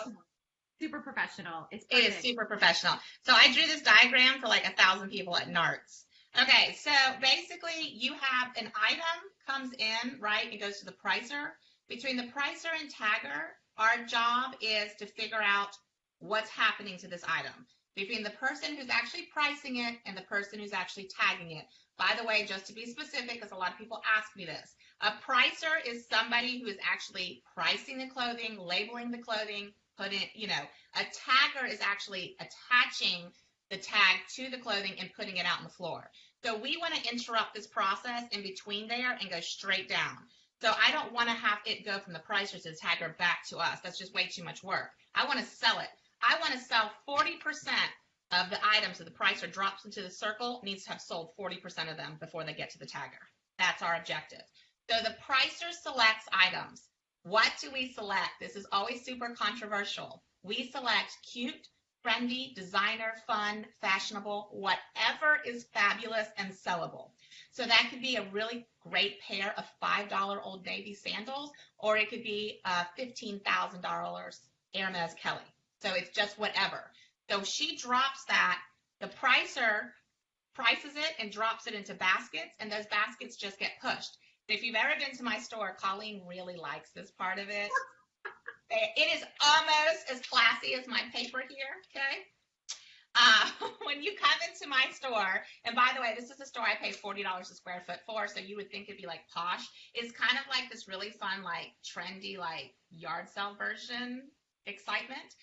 Super professional. It is super professional. So I drew this diagram for like 1,000 people at NARTS. Okay, so basically you have an item comes in, right? It goes to the pricer. Between the pricer and tagger, our job is to figure out what's happening to this item. Between the person who's actually pricing it and the person who's actually tagging it. By the way, just to be specific, because a lot of people ask me this, a pricer is somebody who is actually pricing the clothing, labeling the clothing, a tagger is actually attaching the tag to the clothing and putting it out on the floor. So we want to interrupt this process in between there and go straight down. So I don't want to have it go from the pricer to the tagger back to us. That's just way too much work. I want to sell it. I want to sell 40% of the items that the pricer drops into the circle needs to have sold 40% of them before they get to the tagger. That's our objective. So the pricer selects items. What do we select? This is always super controversial. We select cute, trendy, designer, fun, fashionable, whatever is fabulous and sellable. So that could be a really great pair of $5 Old Navy sandals, or it could be $15,000 Hermes Kelly. So it's just whatever. So she drops that. The pricer prices it and drops it into baskets, and those baskets just get pushed. If you've ever been to my store, Colleen really likes this part of it. It is almost as classy as my paper here, okay? When you come into my store, and by the way, this is a store I pay $40 a square foot for, so you would think it'd be like posh. It's kind of like this really fun, like trendy, like yard sale version excitement.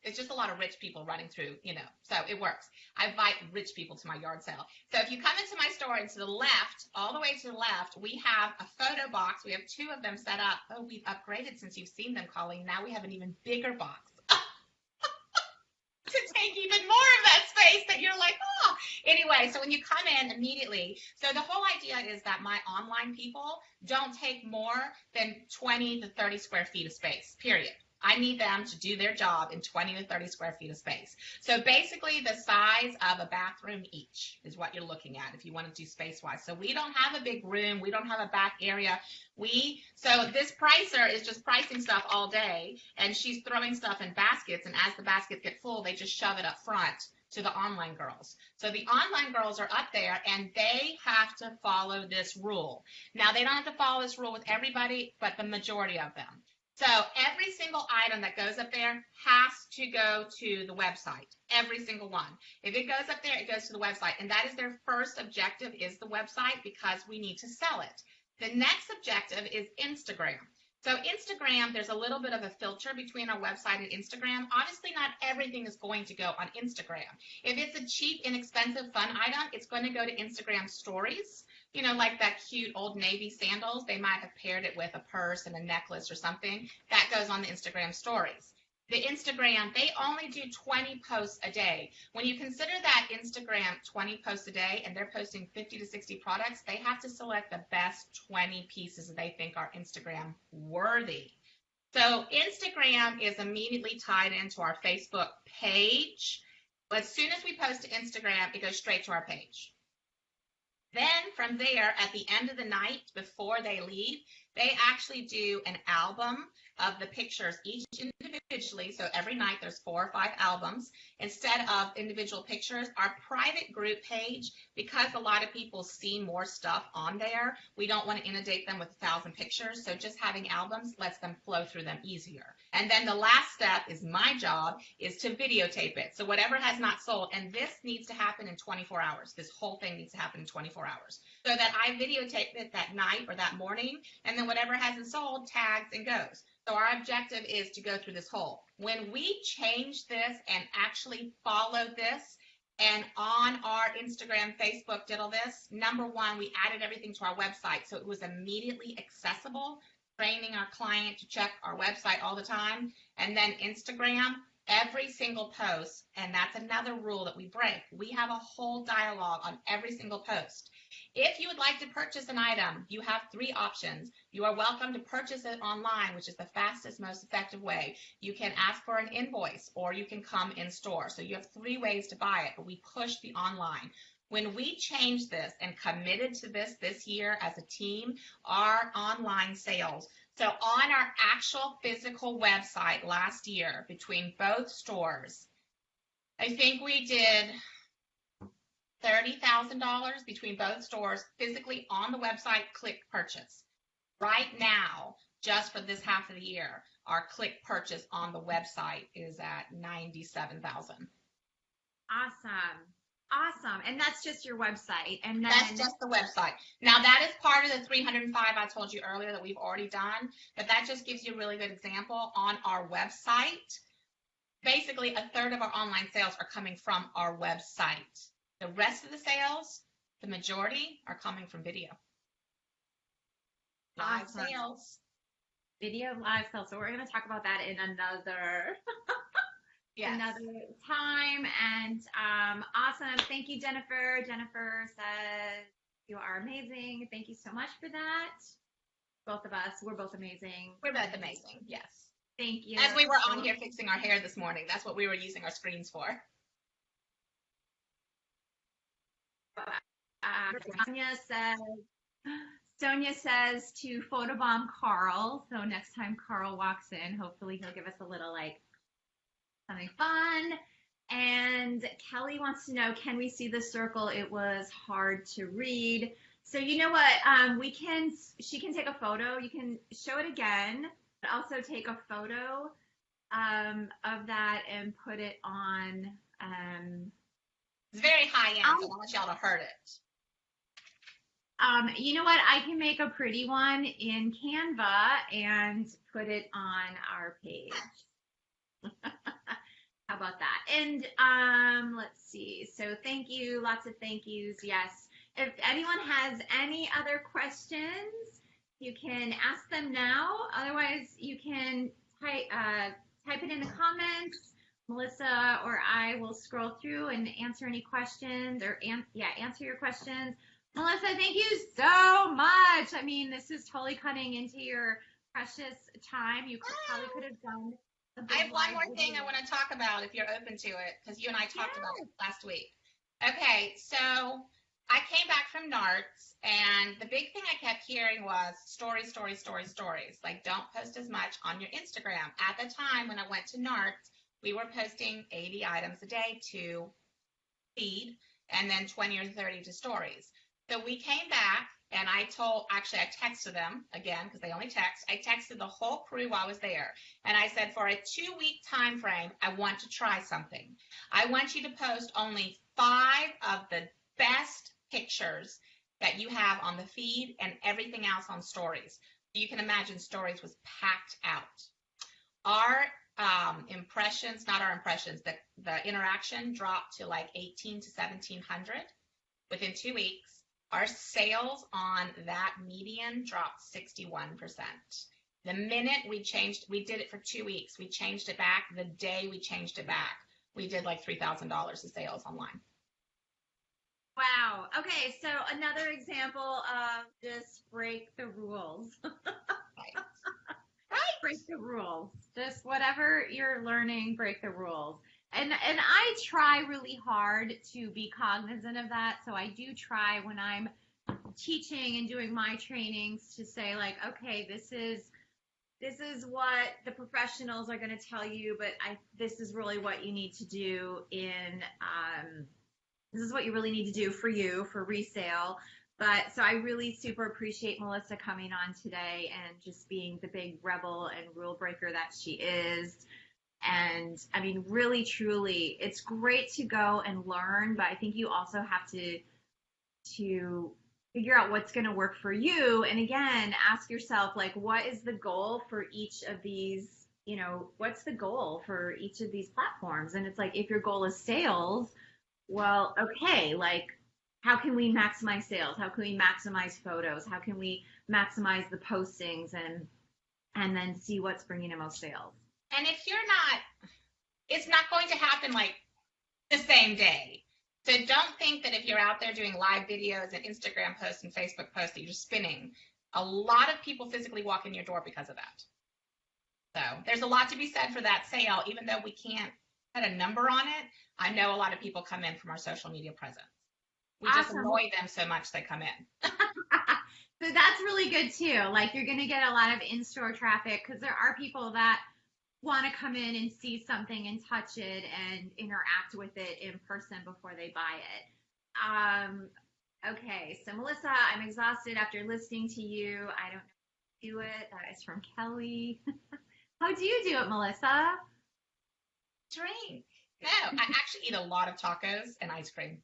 It's just a lot of rich people running through, so it works. I invite rich people to my yard sale. So if you come into my store and to the left, all the way to the left, we have a photo box. We have 2 of them set up. Oh, we've upgraded since you've seen them, Colleen. Now we have an even bigger box to take even more of that space that you're like, oh. Anyway, so when you come in immediately, so the whole idea is that my online people don't take more than 20 to 30 square feet of space, period. I need them to do their job in 20 to 30 square feet of space. So basically the size of a bathroom each is what you're looking at if you want to do space-wise. So we don't have a big room. We don't have a back area. So this pricer is just pricing stuff all day, and she's throwing stuff in baskets, and as the baskets get full, they just shove it up front to the online girls. So the online girls are up there, and they have to follow this rule. Now, they don't have to follow this rule with everybody, but the majority of them. So every single item that goes up there has to go to the website, every single one. If it goes up there, it goes to the website. And that is their first objective, is the website, because we need to sell it. The next objective is Instagram. So Instagram, there's a little bit of a filter between our website and Instagram. Obviously, not everything is going to go on Instagram. If it's a cheap, inexpensive, fun item, it's going to go to Instagram stories. Like that cute Old Navy sandals, they might have paired it with a purse and a necklace or something. That goes on the Instagram stories. The Instagram, they only do 20 posts a day. When you consider that Instagram 20 posts a day and they're posting 50 to 60 products, they have to select the best 20 pieces that they think are Instagram worthy. So Instagram is immediately tied into our Facebook page. But as soon as we post to Instagram, it goes straight to our page. Then from there, at the end of the night, before they leave, they actually do an album of the pictures, each individually. So every night there's 4 or 5 albums instead of individual pictures. Our private group page, because a lot of people see more stuff on there, we don't want to inundate them with 1,000 pictures. So just having albums lets them flow through them easier. And then the last step is my job, is to videotape it. So whatever has not sold, and this needs to happen in 24 hours. This whole thing needs to happen in 24 hours. So that I videotape it that night or that morning, and then whatever hasn't sold tags and goes. So our objective is to go through this whole. When we change this and actually follow this, and on our Instagram, Facebook, diddle this, number one, we added everything to our website. So it was immediately accessible, training our client to check our website all the time. And then Instagram, every single post, and that's another rule that we break. We have a whole dialogue on every single post. If you would like to purchase an item, you have 3 options. You are welcome to purchase it online, which is the fastest, most effective way. You can ask for an invoice, or you can come in store. So you have 3 ways to buy it, but we push the online. When we changed this and committed to this year as a team, our online sales. So on our actual physical website last year, between both stores, I think we did $30,000 between both stores physically on the website, click purchase. Right now, just for this half of the year, our click purchase on the website is at $97,000. Awesome. And that's just your website. And then that's just the website. Now that is part of the 305 I told you earlier that we've already done, but that just gives you a really good example. On our website, basically 1/3 of our online sales are coming from our website. The rest of the sales, the majority, are coming from video. Live sales. Video live sales. So we're going to talk about that in another time. And awesome. Thank you, Jennifer. Jennifer says you are amazing. Thank you so much for that. Both of us, we're both amazing. We're both amazing. Yes. Thank you. As we were on here fixing our hair this morning, that's what we were using our screens for. Sonia says to photobomb Carl. So next time Carl walks in, hopefully he'll give us a little like something fun. And Kelly wants to know, can we see the circle? It was hard to read. So you know what? She can take a photo. You can show it again, but also take a photo of that and put it on. It's very high end. I don't want y'all to hurt it. You know what? I can make a pretty one in Canva and put it on our page. How about that? And let's see. So thank you. Lots of thank yous. Yes. If anyone has any other questions, you can ask them now. Otherwise, you can type it in the comments. Melissa or I will scroll through and answer any questions or answer your questions. Melissa, thank you so much. I mean, this is totally cutting into your precious time. You probably could have done I have one more thing I want to talk about if you're open to it, because you and I talked about it last week. Okay, so I came back from NARTS, and the big thing I kept hearing was stories, stories, stories, stories. Like, don't post as much on your Instagram. At the time when I went to NARTS, we were posting 80 items a day to feed, and then 20 or 30 to stories. So we came back, and I texted them again, because they only text. I texted the whole crew while I was there. And I said, for a 2-week time frame, I want to try something. I want you to post only 5 of the best pictures that you have on the feed and everything else on stories. You can imagine stories was packed out. Our impressions, not our impressions, the interaction dropped to like 1,800 to 1,700 within 2 weeks. Our sales on that median dropped 61%. The minute we did it for 2 weeks. We changed it back. The day we changed it back, we did like $3,000 of sales online. Wow. Okay, so another example of just break the rules. Right. Break the rules. Just whatever you're learning, break the rules. And I try really hard to be cognizant of that. So I do try when I'm teaching and doing my trainings to say like, okay, this is what the professionals are going to tell you, but this is really what you need to do this is what you really need to do for you for resale. But so I really super appreciate Melissa coming on today and just being the big rebel and rule breaker that she is. And I mean, really, truly, it's great to go and learn, but I think you also have to figure out what's going to work for you. And again, ask yourself, like, what is the goal for each of these, what's the goal for each of these platforms? And it's like, if your goal is sales, well, okay, like, how can we maximize sales? How can we maximize photos? How can we maximize the postings and then see what's bringing the most sales? And if you're not, it's not going to happen like the same day. So don't think that if you're out there doing live videos and Instagram posts and Facebook posts that you're spinning. A lot of people physically walk in your door because of that. So there's a lot to be said for that sale, even though we can't put a number on it. I know a lot of people come in from our social media presence. We just annoy them so much they come in. So that's really good too. Like, you're going to get a lot of in-store traffic because there are people that want to come in and see something and touch it and interact with it in person before they buy it. Okay, so Melissa, I'm exhausted after listening to you. I don't know how to do it. That is from Kelly. How do you do it, Melissa? Drink. No, I actually eat a lot of tacos and ice cream.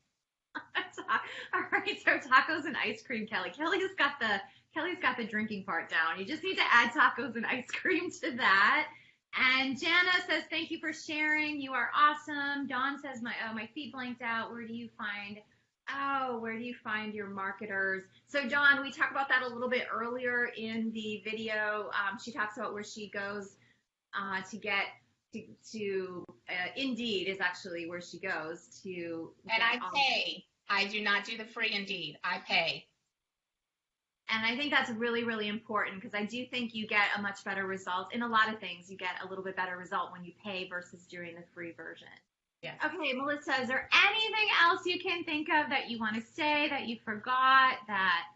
All right, so tacos and ice cream, Kelly. Kelly's got the drinking part down. You just need to add tacos and ice cream to that. And Jana says, thank you for sharing. You are awesome. Dawn says, my feed blanked out. Where do you find your marketers? So Dawn, we talked about that a little bit earlier in the video. She talks about where she goes to get to Indeed is actually where she goes to. And I pay. I do not do the free Indeed. I pay. And I think that's really, really important because I do think you get a much better result in a lot of things. You get a little bit better result when you pay versus doing the free version. Yes. Okay, Melissa, is there anything else you can think of that you want to say that you forgot that,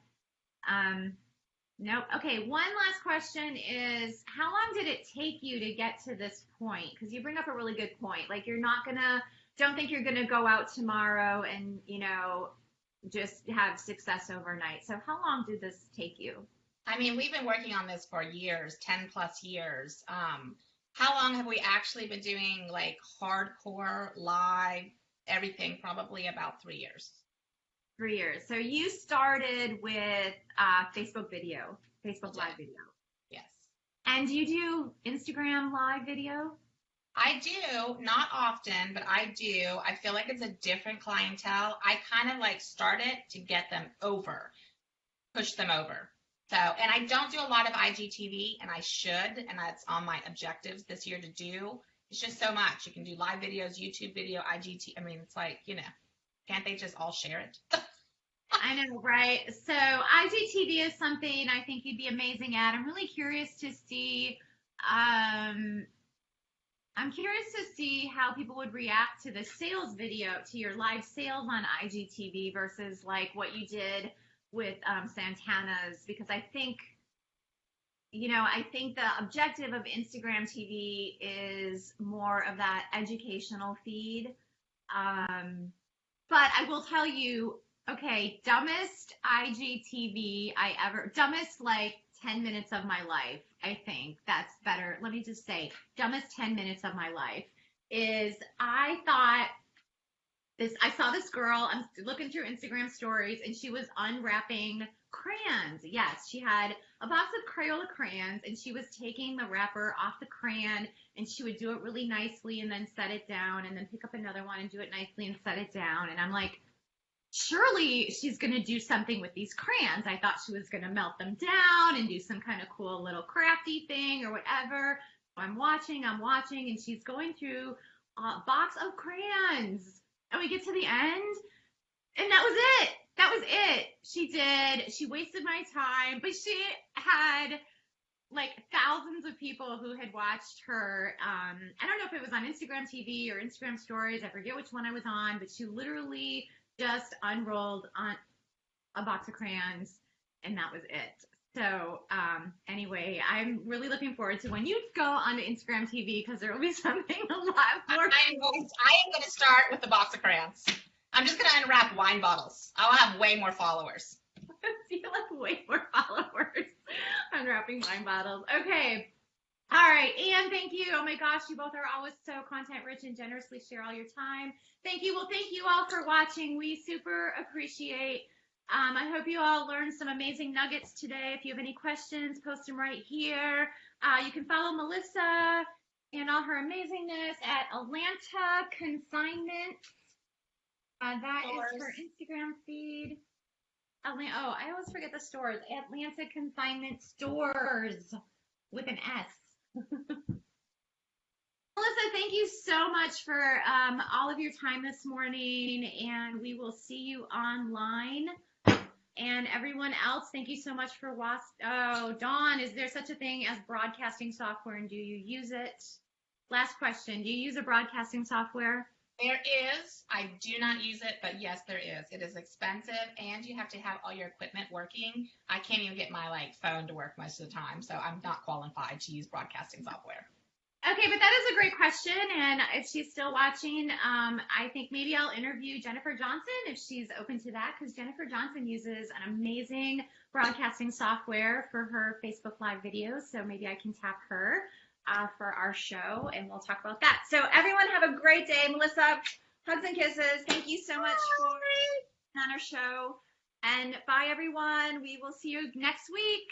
nope. Okay, one last question is, how long did it take you to get to this point? Because you bring up a really good point. Like, don't think you're gonna go out tomorrow and, just have success overnight. So how long did this take you? I mean, we've been working on this for years, 10 plus years. How long have we actually been doing like hardcore live everything? Probably about 3 years. 3 years. So you started with Facebook Live video. Yes. And do you do Instagram live video? I do, not often, but I do. I feel like it's a different clientele. I kind of like start it to get them over, push them over. So, and I don't do a lot of IGTV, and I should, and that's on my objectives this year to do. It's just so much. You can do live videos, YouTube video, IGTV. I mean, it's like, can't they just all share it? I know, right? So IGTV is something I think you'd be amazing at. I'm really curious to see, how people would react to the sales video, to your live sales on IGTV versus like what you did with Santana's, because I think the objective of Instagram TV is more of that educational feed. But I will tell you, okay, dumbest dumbest like 10 minutes of my life, I think that's better. Let me just say, dumbest 10 minutes of my life is I saw this girl, I'm looking through Instagram stories, and she was unwrapping crayons. Yes, she had a box of Crayola crayons, and she was taking the wrapper off the crayon, and she would do it really nicely and then set it down, and then pick up another one and do it nicely and set it down. And I'm like, surely she's going to do something with these crayons. I thought she was going to melt them down and do some kind of cool little crafty thing or whatever. So I'm watching, and she's going through a box of crayons. And we get to the end, and that was it. That was it. She wasted my time, but she had like thousands of people who had watched her. I don't know if it was on Instagram TV or Instagram stories. I forget which one I was on, but she literally just unrolled on a box of crayons, and that was it. So anyway, I'm really looking forward to when you go onto Instagram TV, because there will be something a lot more. I am going to start with the box of crayons. I'm just going to unwrap wine bottles. I'll have way more followers. You have way more followers unwrapping wine bottles. Okay. All right, Anne, thank you. Oh my gosh, you both are always so content rich and generously share all your time. Thank you. Well, thank you all for watching. We super appreciate. I hope you all learned some amazing nuggets today. If you have any questions, post them right here. You can follow Melissa and all her amazingness at Atlanta Consignment. That is her Instagram feed. I always forget the stores. Atlanta Consignment Stores with an S. Melissa, thank you so much for all of your time this morning, and we will see you online. And everyone else, thank you so much for watching. Oh, Dawn, is there such a thing as broadcasting software, and do you use it? Last question, do you use a broadcasting software? There is. I do not use it, but yes, there is. It is expensive, and you have to have all your equipment working. I can't even get my phone to work most of the time, so I'm not qualified to use broadcasting software. Okay, but that is a great question, and if she's still watching, I think maybe I'll interview Jennifer Johnson if she's open to that, because Jennifer Johnson uses an amazing broadcasting software for her Facebook Live videos, so maybe I can tap her for our show, and we'll talk about that. So everyone have a great day. Melissa, hugs and kisses. Thank you so much for being on our show, and bye, everyone. We will see you next week.